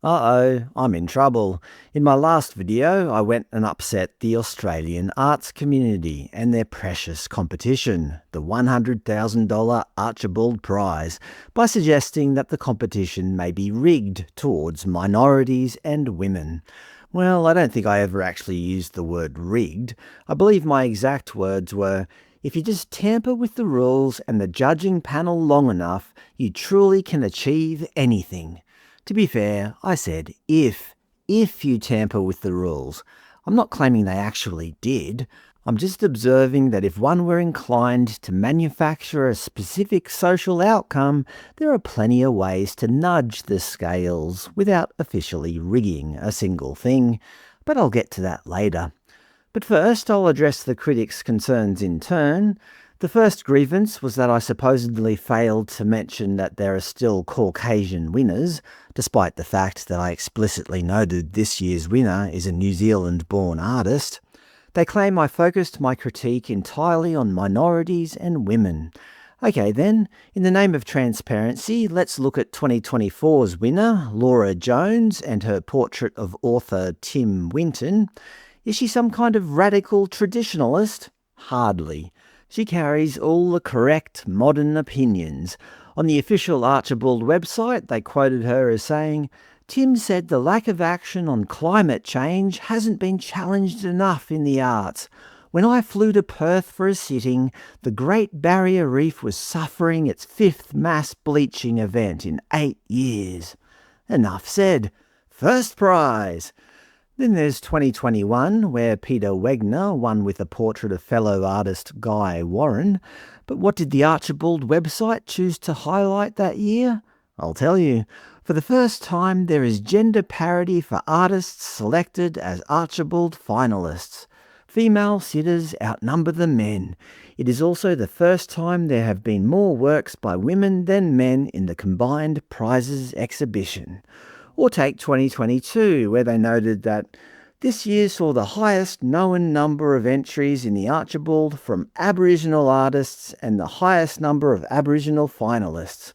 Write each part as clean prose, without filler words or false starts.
Uh-oh, I'm in trouble. In my last video, I went and upset the Australian arts community and their precious competition, the $100,000 Archibald Prize, by suggesting that the competition may be rigged towards minorities and women. Well, I don't think I ever actually used the word rigged. I believe my exact words were, if you just tamper with the rules and the judging panel long enough, you truly can achieve anything. To be fair, I said if you tamper with the rules. I'm not claiming they actually did. I'm just observing that if one were inclined to manufacture a specific social outcome, there are plenty of ways to nudge the scales without officially rigging a single thing. But I'll get to that later. But first, I'll address the critics' concerns in turn. The first grievance was that I supposedly failed to mention that there are still Caucasian winners, despite the fact that I explicitly noted this year's winner is a New Zealand-born artist. They claim I focused my critique entirely on minorities and women. Okay then, in the name of transparency, let's look at 2024's winner, Laura Jones, and her portrait of author Tim Winton. Is she some kind of radical traditionalist? Hardly. She carries all the correct modern opinions. On the official Archibald website, they quoted her as saying, "Tim said the lack of action on climate change hasn't been challenged enough in the arts. When I flew to Perth for a sitting, the Great Barrier Reef was suffering its 5th mass bleaching event in 8 years. Enough said. First prize." Then there's 2021, where Peter Wegner won with a portrait of fellow artist Guy Warren. But what did the Archibald website choose to highlight that year? I'll tell you. For the first time, there is gender parity for artists selected as Archibald finalists. Female sitters outnumber the men. It is also the first time there have been more works by women than men in the combined prizes exhibition. Or take 2022, where they noted that this year saw the highest known number of entries in the Archibald from Aboriginal artists and the highest number of Aboriginal finalists.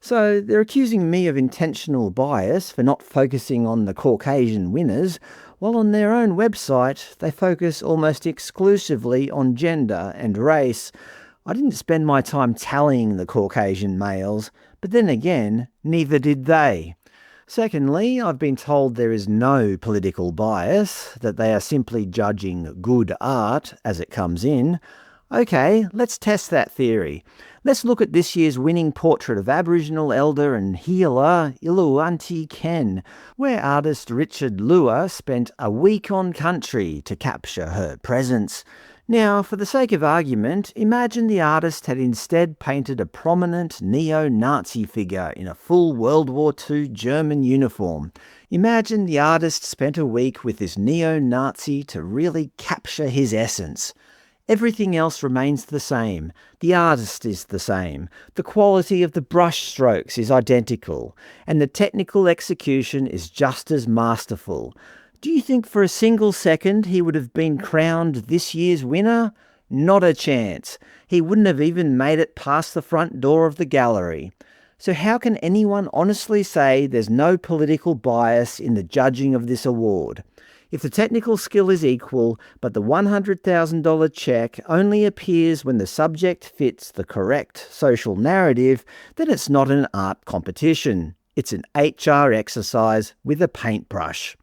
So they're accusing me of intentional bias for not focusing on the Caucasian winners, while on their own website they focus almost exclusively on gender and race. I didn't spend my time tallying the Caucasian males, but then again, neither did they. Secondly, I've been told there is no political bias, that they are simply judging good art as it comes in. Okay, let's test that theory. Let's look at this year's winning portrait of Aboriginal Elder and healer Iluwanti Ken, where artist Richard Lewer spent a week on country to capture her presence. Now, for the sake of argument, imagine the artist had instead painted a prominent neo-Nazi figure in a full World War II German uniform. Imagine the artist spent a week with this neo-Nazi to really capture his essence. Everything else remains the same. The artist is the same. The quality of the brush strokes is identical. And the technical execution is just as masterful. Do you think for a single second he would have been crowned this year's winner? Not a chance. He wouldn't have even made it past the front door of the gallery. So how can anyone honestly say there's no political bias in the judging of this award? If the technical skill is equal, but the $100,000 check only appears when the subject fits the correct social narrative, then it's not an art competition. It's an HR exercise with a paintbrush.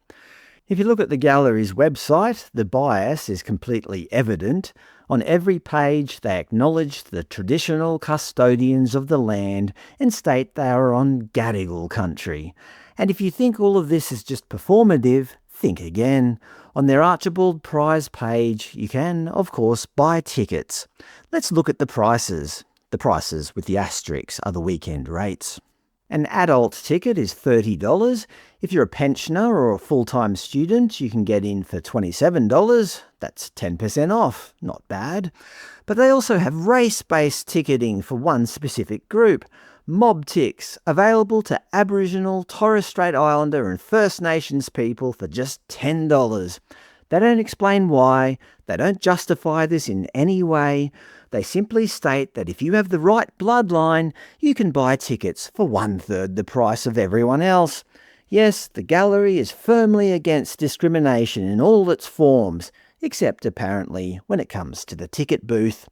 If you look at the gallery's website, the bias is completely evident. On every page, they acknowledge the traditional custodians of the land and state they are on Gadigal country. And if you think all of this is just performative, think again. On their Archibald Prize page, you can, of course, buy tickets. Let's look at the prices. The prices with the asterisks are the weekend rates. An adult ticket is $30. If you're a pensioner or a full-time student, you can get in for $27. That's 10% off. Not bad. But they also have race-based ticketing for one specific group. Mob ticks, available to Aboriginal, Torres Strait Islander and First Nations people for just $10. They don't explain why. They don't justify this in any way. They simply state that if you have the right bloodline, you can buy tickets for 1/3 the price of everyone else. Yes, the gallery is firmly against discrimination in all its forms, except apparently when it comes to the ticket booth.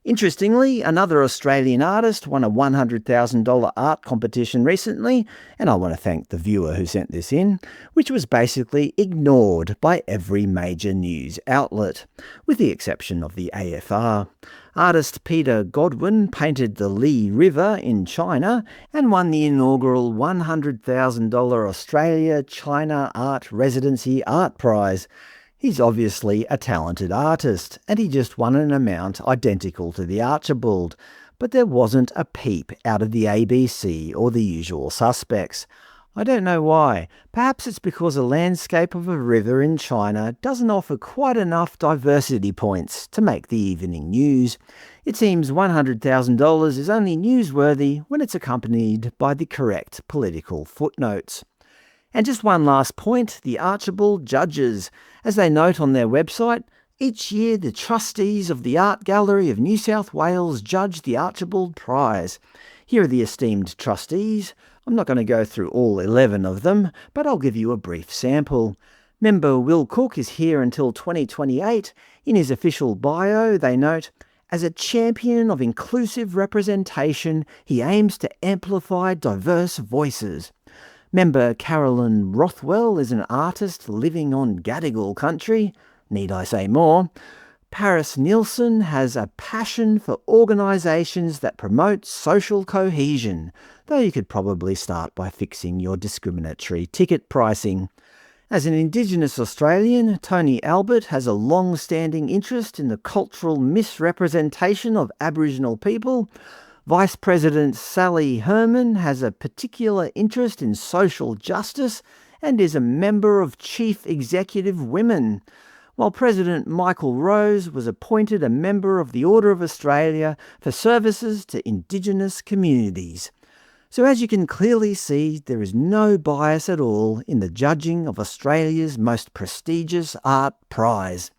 Interestingly, another Australian artist won a $100,000 art competition recently, and I want to thank the viewer who sent this in, which was basically ignored by every major news outlet, with the exception of the AFR. Artist Peter Godwin painted the Li River in China and won the inaugural $100,000 Australia-China Art Residency Art Prize. He's obviously a talented artist, and he just won an amount identical to the Archibald, but there wasn't a peep out of the ABC or the usual suspects. I don't know why. Perhaps it's because a landscape of a river in China doesn't offer quite enough diversity points to make the evening news. It seems $100,000 is only newsworthy when it's accompanied by the correct political footnotes. And just one last point, the Archibald judges. As they note on their website, each year the trustees of the Art Gallery of New South Wales judge the Archibald Prize. Here are the esteemed trustees. I'm not going to go through all 11 of them, but I'll give you a brief sample. Member Will Cook is here until 2028. In his official bio, they note, as a champion of inclusive representation, he aims to amplify diverse voices. Member Carolyn Rothwell is an artist living on Gadigal country. Need I say more? Paris Nielsen has a passion for organisations that promote social cohesion, though you could probably start by fixing your discriminatory ticket pricing. As an Indigenous Australian, Tony Albert has a long-standing interest in the cultural misrepresentation of Aboriginal people. Vice President Sally Herman has a particular interest in social justice and is a member of Chief Executive Women, while President Michael Rose was appointed a member of the Order of Australia for services to Indigenous communities. So as you can clearly see, there is no bias at all in the judging of Australia's most prestigious art prize.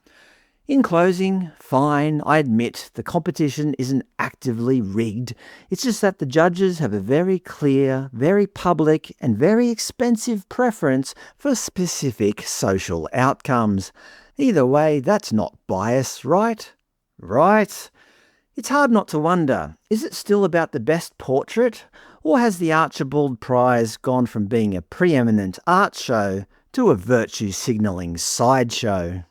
In closing, fine, I admit the competition isn't actively rigged. It's just that the judges have a very clear, very public, and very expensive preference for specific social outcomes. Either way, that's not bias, right? Right? It's hard not to wonder, is it still about the best portrait? Or has the Archibald Prize gone from being a preeminent art show to a virtue signalling sideshow?